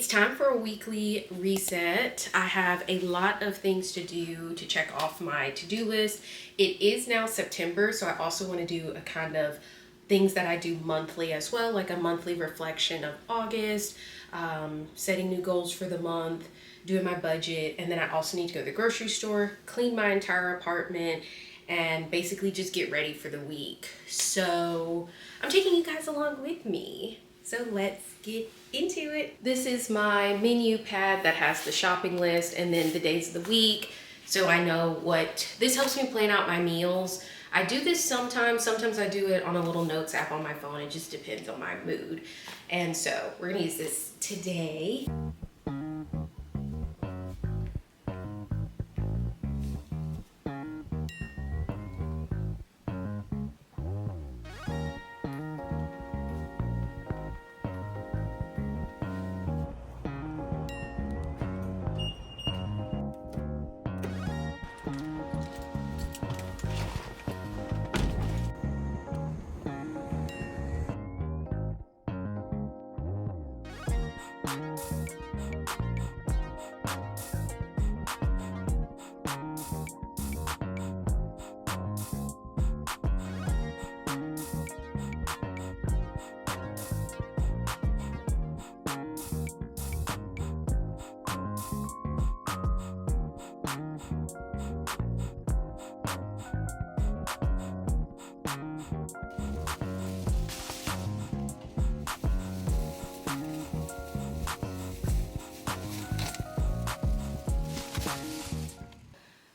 It's time for a weekly reset. I have a lot of things to do to check off my to-do list. It is now September, so I also want to do a kind of things that I do monthly as well, like a monthly reflection of August, setting new goals for the month, doing my budget, and then I also need to go to the grocery store, clean my entire apartment, and basically just get ready for the week. So I'm taking you guys along with me. So let's get into it. This is my menu pad that has the shopping list and then the days of the week. So I know this helps me plan out my meals. I do this sometimes I do it on a little notes app on my phone. It just depends on my mood. And so we're gonna use this today.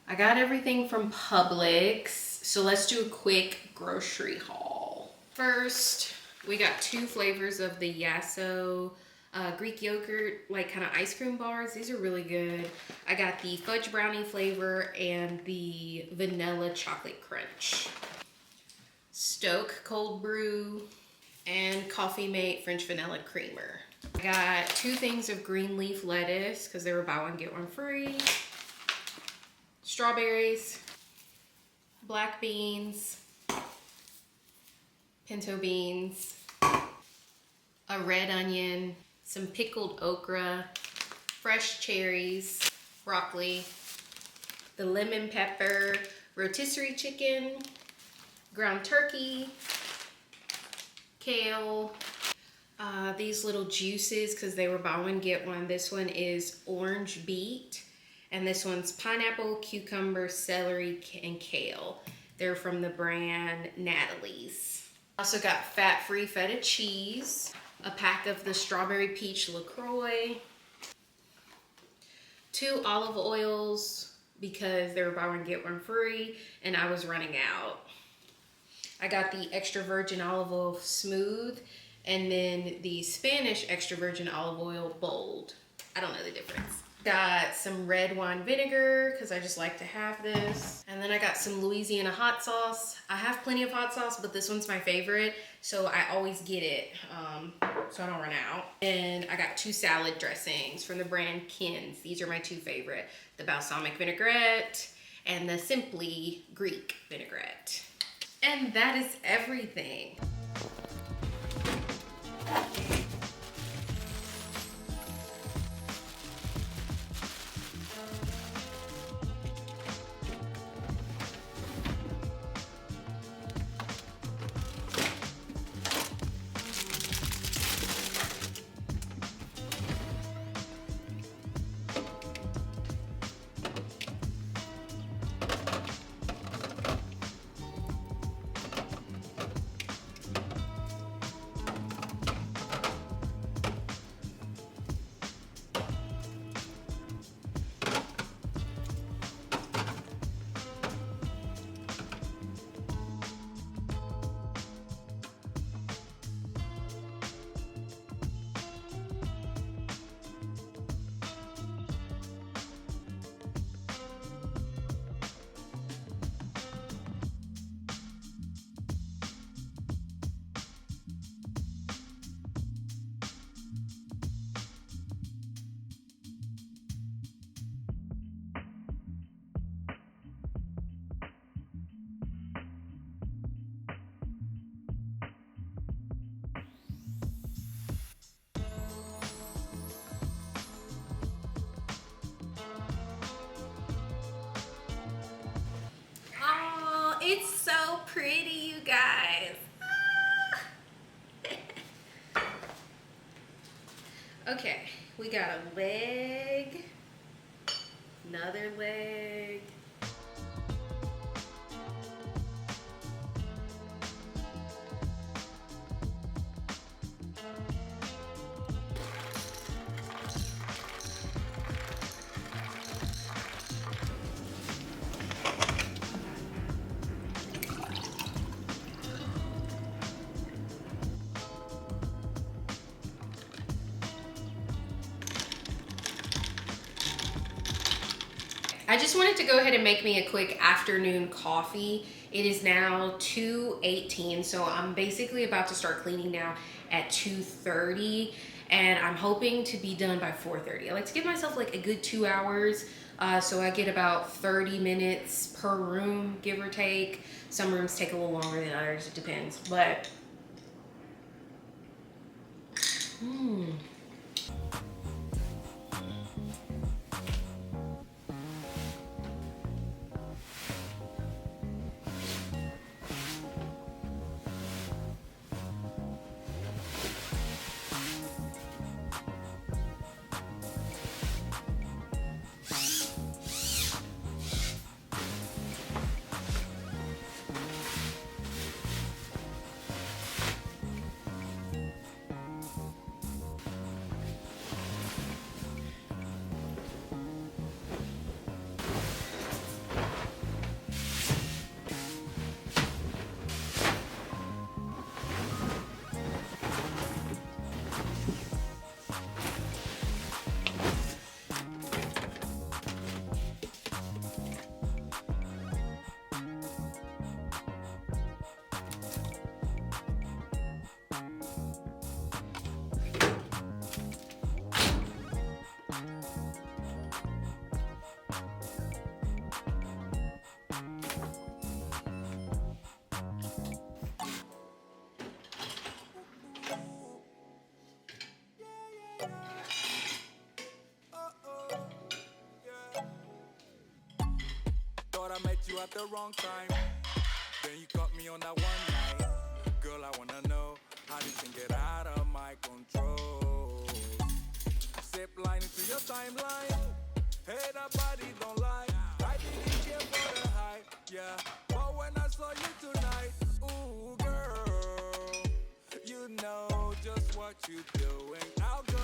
I got everything from Publix, so let's do a quick grocery haul. First, we got 2 flavors of the Yasso Greek yogurt, like kind of ice cream bars. These are really good. I got the fudge brownie flavor and the vanilla chocolate crunch. Stoke cold brew and Coffee Mate French vanilla creamer. I got 2 things of green leaf lettuce because they were buy one get one free. Strawberries, black beans, pinto beans, a red onion, some pickled okra, fresh cherries, broccoli, the lemon pepper, rotisserie chicken, ground turkey, kale, these little juices because they were buy one get one. This one is orange beet. And this one's pineapple, cucumber, celery, and kale. They're from the brand Natalie's. Also got fat-free feta cheese, a pack of the strawberry peach LaCroix, 2 olive oils because they were buy one get one free and I was running out. I got the extra virgin olive oil smooth and then the Spanish extra virgin olive oil bold. I don't know the difference. Got some red wine vinegar because I just like to have this. And then I got some Louisiana hot sauce. I have plenty of hot sauce, but this one's my favorite. So I always get it so I don't run out. And I got 2 salad dressings from the brand Ken's. These are my 2 favorite. The balsamic vinaigrette and the Simply Greek vinaigrette. And that is everything. pretty, you guys. Okay, we got a leg, another leg. I just wanted to go ahead and make me a quick afternoon coffee. It is now 2:18, so I'm basically about to start cleaning now at 2:30, and I'm hoping to be done by 4:30. I like to give myself like a good 2 hours, so I get about 30 minutes per room, give or take. Some rooms take a little longer than others, it depends, but I met you at the wrong time. Then you caught me on that one night. Girl, I wanna know how this can get out of my control. Zip line into your timeline. Hey, that body don't lie. I didn't care for the hype, yeah. But when I saw you tonight, ooh, girl, you know just what you're doing. I'll go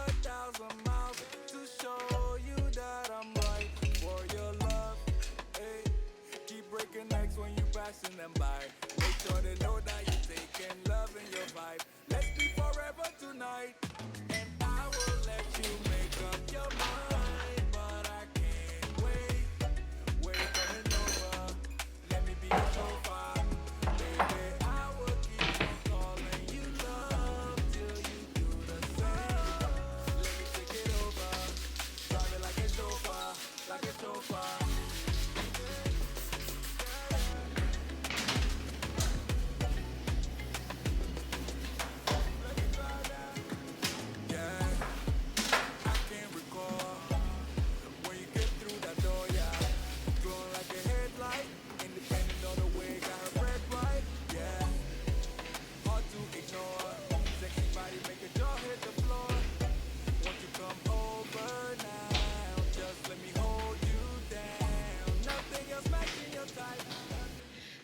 1,000 miles to show you that I'm right for your love. Hey, keep breaking necks when you passing them by. Make sure they know that you're taking love in your vibe. Let's be forever tonight, and I will let you make up your mind. But I can't wait, wait coming over. Let me be your chauffeur, baby. I will keep on calling you love till you do the same. Let me take it over, drive it like a chauffeur, like a chauffeur.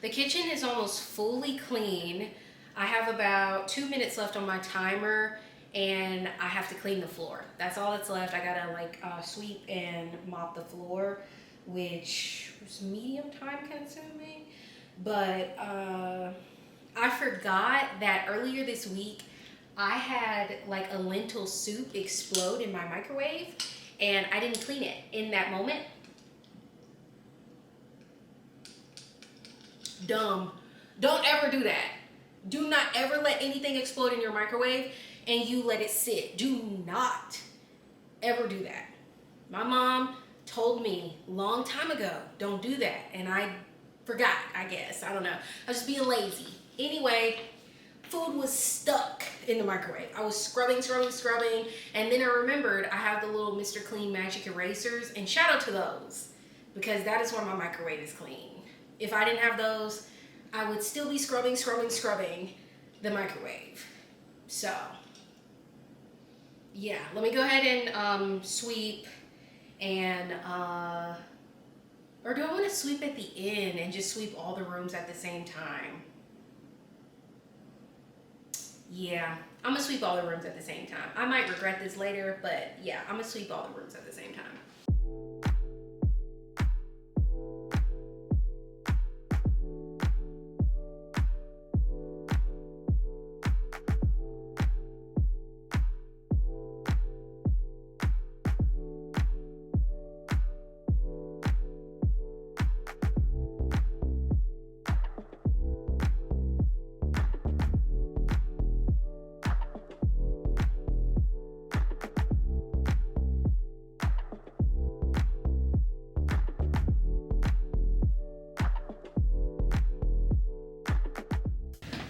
The kitchen is almost fully clean. I have about 2 minutes left on my timer, and I have to clean the floor. That's all that's left. I gotta sweep and mop the floor, which was medium time consuming. But I forgot that earlier this week I had like a lentil soup explode in my microwave, and I didn't clean it in that moment. Dumb. Don't ever do that. Do not ever let anything explode in your microwave and you let it sit. Do not ever do that. My mom told me a long time ago, don't do that. And I forgot, I guess. I don't know. I was just being lazy. Anyway, food was stuck in the microwave. I was scrubbing, and then I remembered I have the little Mr. Clean magic erasers, and shout out to those, because that is why my microwave is clean. If I didn't have those, I would still be scrubbing the microwave. So, yeah, let me go ahead and sweep and, or do I want to sweep at the end and just sweep all the rooms at the same time? Yeah, I'm gonna sweep all the rooms at the same time. I might regret this later, but yeah, I'm gonna sweep all the rooms at the same time.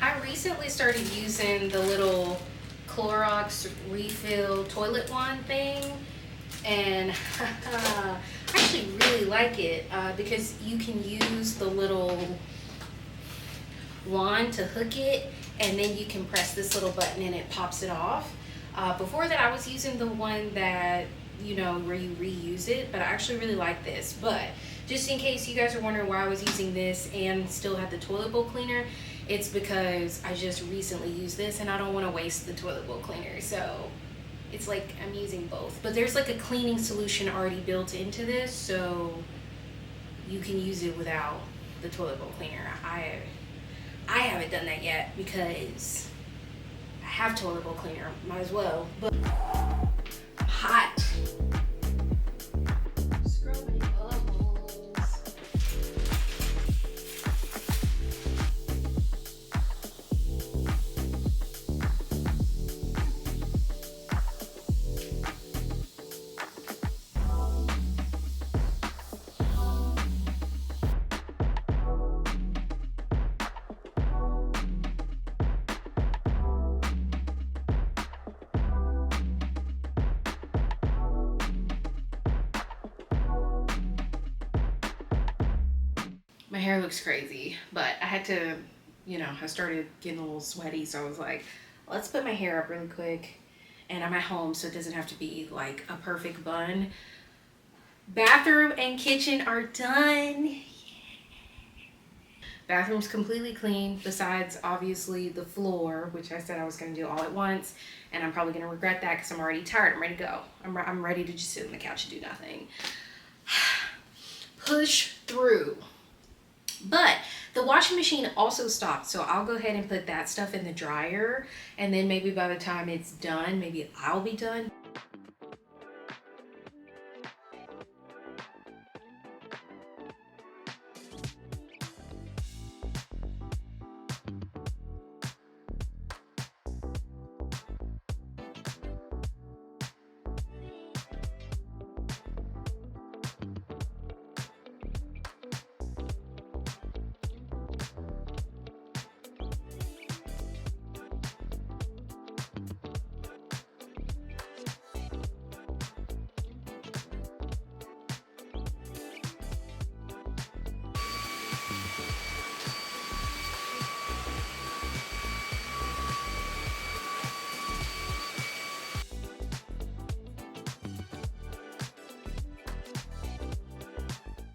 I recently started using the little Clorox refill toilet wand thing, and I actually really like it because you can use the little wand to hook it, and then you can press this little button and it pops it off. Before that, I was using the one that, you know, where you reuse it, but I actually really like this. But just in case you guys are wondering why I was using this and still had the toilet bowl cleaner, it's because I just recently used this and I don't want to waste the toilet bowl cleaner. So it's like I'm using both. But there's like a cleaning solution already built into this, so you can use it without the toilet bowl cleaner. I haven't done that yet because I have toilet bowl cleaner. Might as well. But I'm hot. Scrubbing bubbles. My hair looks crazy, but I had to, you know, I started getting a little sweaty, so I was like, let's put my hair up really quick. And I'm at home, so it doesn't have to be like a perfect bun. Bathroom and kitchen are done. Bathroom's completely clean, besides obviously the floor, which I said I was gonna do all at once. And I'm probably gonna regret that because I'm already tired. I'm ready to go. I'm ready to just sit on the couch and do nothing. Push through. But the washing machine also stopped, so I'll go ahead and put that stuff in the dryer, and then maybe by the time it's done, maybe I'll be done.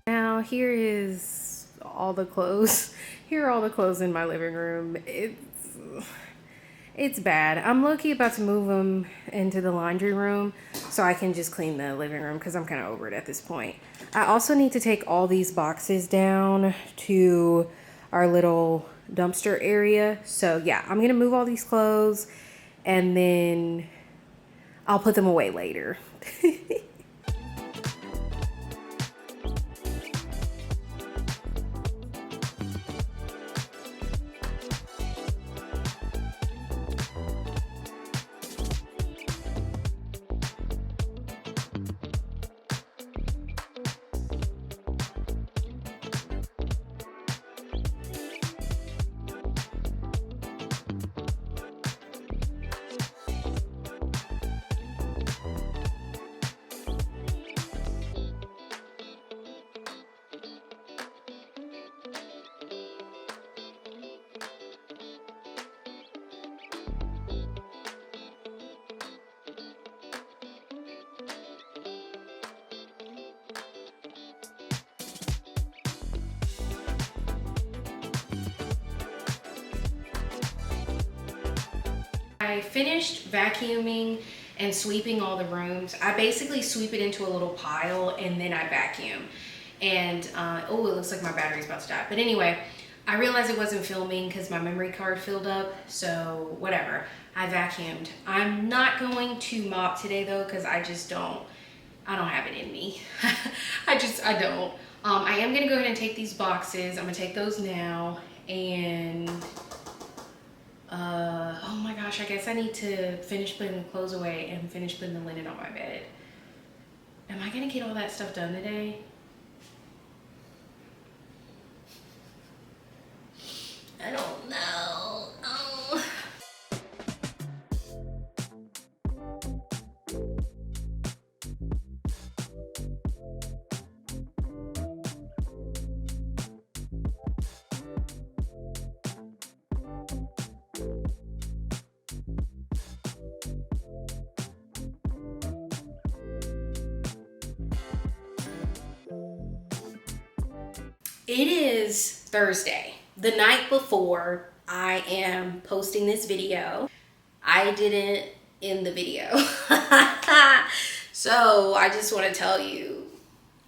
Now here is all the clothes. Here are all the clothes in my living room. It's bad. I'm low-key about to move them into the laundry room so I can just clean the living room because I'm kind of over it at this point. I also need to take all these boxes down to our little dumpster area. So yeah, I'm gonna move all these clothes and then I'll put them away later. I finished vacuuming and sweeping all the rooms. I basically sweep it into a little pile and then I vacuum. And oh, it looks like my battery's about to die. But anyway, I realized it wasn't filming because my memory card filled up. So whatever, I vacuumed. I'm not going to mop today though because I don't have it in me. I don't. I am gonna go ahead and take these boxes. I'm gonna take those now. And oh my gosh, I guess I need to finish putting the clothes away and finish putting the linen on my bed. Am I gonna get all that stuff done today? I don't know. Oh. It is Thursday, the night before I am posting this video. I didn't end the video. So I just want to tell you,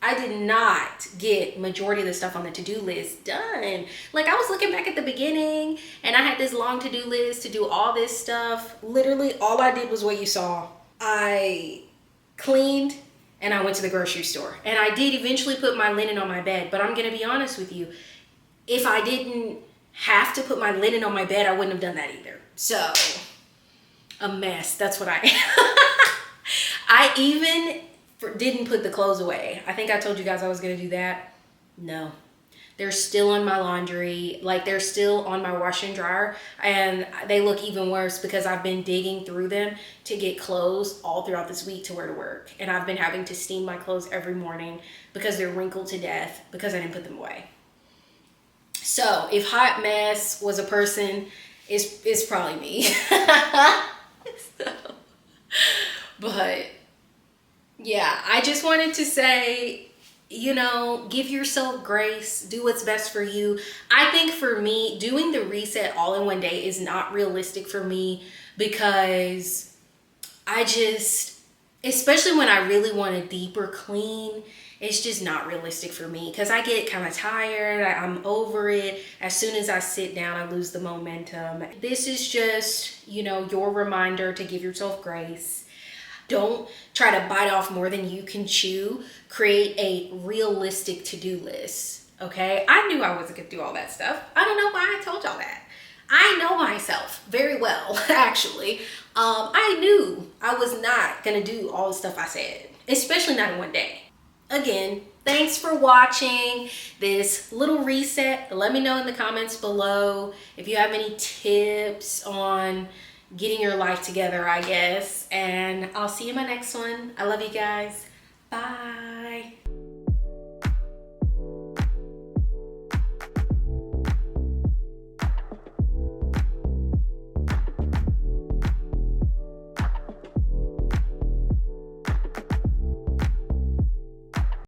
I did not get majority of the stuff on the to-do list done. Like, I was looking back at the beginning and I had this long to-do list to do all this stuff. Literally all I did was what you saw. I cleaned and I went to the grocery store. And I did eventually put my linen on my bed, but I'm gonna be honest with you. If I didn't have to put my linen on my bed, I wouldn't have done that either. So, a mess, that's what I am. I even didn't put the clothes away. I think I told you guys I was gonna do that. No, they're still on my laundry. Like, they're still on my wash and dryer, and they look even worse because I've been digging through them to get clothes all throughout this week to wear to work. And I've been having to steam my clothes every morning because they're wrinkled to death because I didn't put them away. So if hot mess was a person, it's probably me. So, but yeah, I just wanted to say, you know, give yourself grace, do what's best for you. I think for me, doing the reset all in one day is not realistic for me because I just, especially when I really want a deeper clean, it's just not realistic for me because I get kind of tired. I'm over it. As soon as I sit down, I lose the momentum. This is just, you know, your reminder to give yourself grace. Don't try to bite off more than you can chew. Create a realistic to-do list, okay? I knew I wasn't gonna do all that stuff. I don't know why I told y'all that. I know myself very well, actually. I knew I was not gonna do all the stuff I said, especially not in one day. Again, thanks for watching this little reset. Let me know in the comments below if you have any tips on getting your life together, I guess. And I'll see you in my next one. I love you guys. Bye.